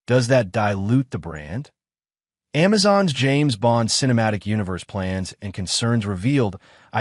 Does that dilute the brand? Amazon's James Bond cinematic universe plans and concerns revealed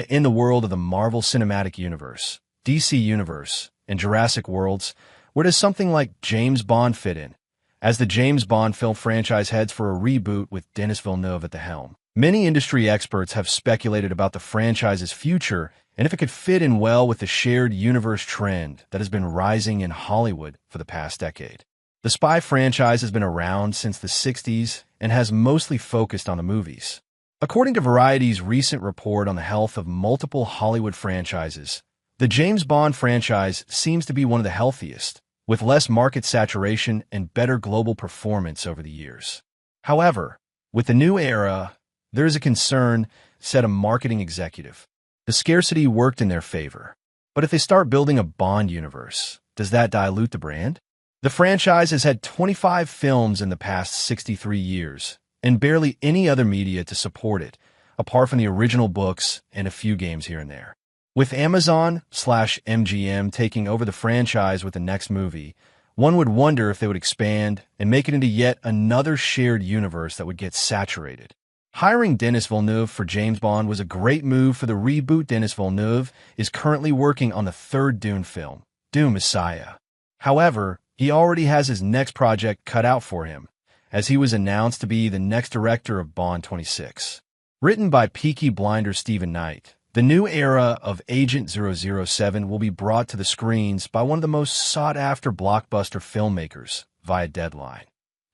in the world of the Marvel Cinematic Universe, DC Universe, and Jurassic Worlds. Where does something like James Bond fit in? As the James Bond film franchise heads for a reboot with Denis Villeneuve at the helm, many industry experts have speculated about the franchise's future and if it could fit in well with the shared universe trend that has been rising in Hollywood for the past decade. The spy franchise has been around since the 60s and has mostly focused on the movies. According to Variety's recent report on the health of multiple Hollywood franchises, the James Bond franchise seems to be one of the healthiest, with less market saturation and better global performance over the years. However, with the new era, there is a concern, said a marketing executive. The scarcity worked in their favor. But if they start building a Bond universe, does that dilute the brand? The franchise has had 25 films in the past 63 years, and barely any other media to support it, apart from the original books and a few games here and there. With Amazon/MGM taking over the franchise with the next movie, one would wonder if they would expand and make it into yet another shared universe that would get saturated. Hiring Denis Villeneuve for James Bond was a great move for the reboot. Denis Villeneuve is currently working on the third Dune film, Dune Messiah. However, he already has his next project cut out for him, as he was announced to be the next director of Bond 26. Written by Peaky Blinders Stephen Knight, the new era of Agent 007 will be brought to the screens by one of the most sought-after blockbuster filmmakers via Deadline.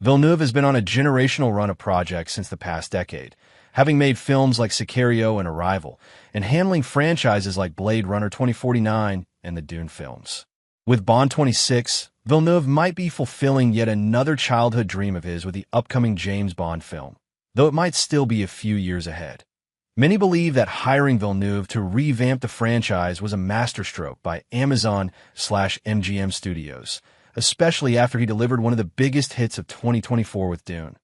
Villeneuve has been on a generational run of projects since the past decade, having made films like Sicario and Arrival, and handling franchises like Blade Runner 2049 and the Dune films. With Bond 26, Villeneuve might be fulfilling yet another childhood dream of his with the upcoming James Bond film, though it might still be a few years ahead. Many believe that hiring Villeneuve to revamp the franchise was a masterstroke by Amazon/MGM Studios, especially after he delivered one of the biggest hits of 2024 with Dune.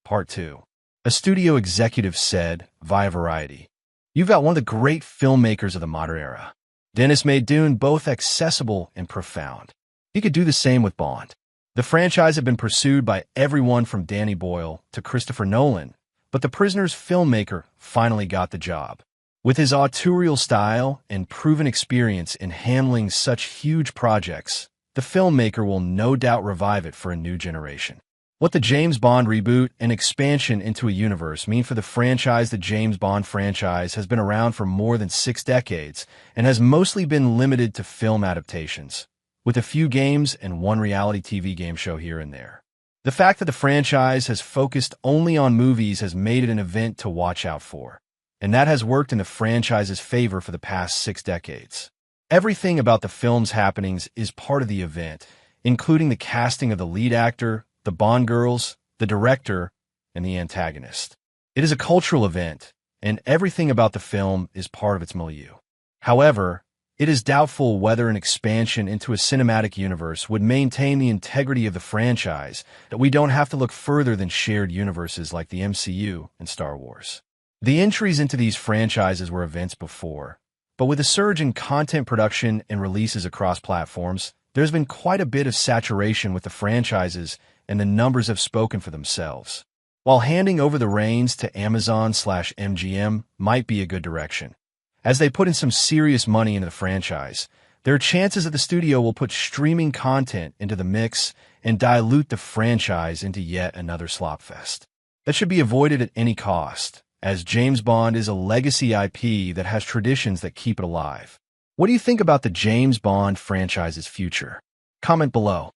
Part 2. A studio executive said, via Variety, "You've got one of the great filmmakers of the modern era. Denis made Dune both accessible and profound. He could do the same with Bond." The franchise had been pursued by everyone from Danny Boyle to Christopher Nolan, but the Prisoner's filmmaker finally got the job. With his auteurial style and proven experience in handling such huge projects, the filmmaker will no doubt revive it for a new generation. What the James Bond reboot and expansion into a universe mean for the franchise? The James Bond franchise has been around for more than 6 decades and has mostly been limited to film adaptations, with a few games and one reality TV game show here and there. The fact that the franchise has focused only on movies has made it an event to watch out for, and that has worked in the franchise's favor for the past 6 decades. Everything about the film's happenings is part of the event, including the casting of the lead actor, the Bond girls, the director, and the antagonist. It is a cultural event, and everything about the film is part of its milieu. However, it is doubtful whether an expansion into a cinematic universe would maintain the integrity of the franchise, that we don't have to look further than shared universes like the MCU and Star Wars. The entries into these franchises were events before, but with a surge in content production and releases across platforms, there's been quite a bit of saturation with the franchises, and the numbers have spoken for themselves. While handing over the reins to Amazon/MGM might be a good direction, as they put in some serious money into the franchise, there are chances that the studio will put streaming content into the mix and dilute the franchise into yet another slopfest. That should be avoided at any cost, as James Bond is a legacy IP that has traditions that keep it alive. What do you think about the James Bond franchise's future? Comment below.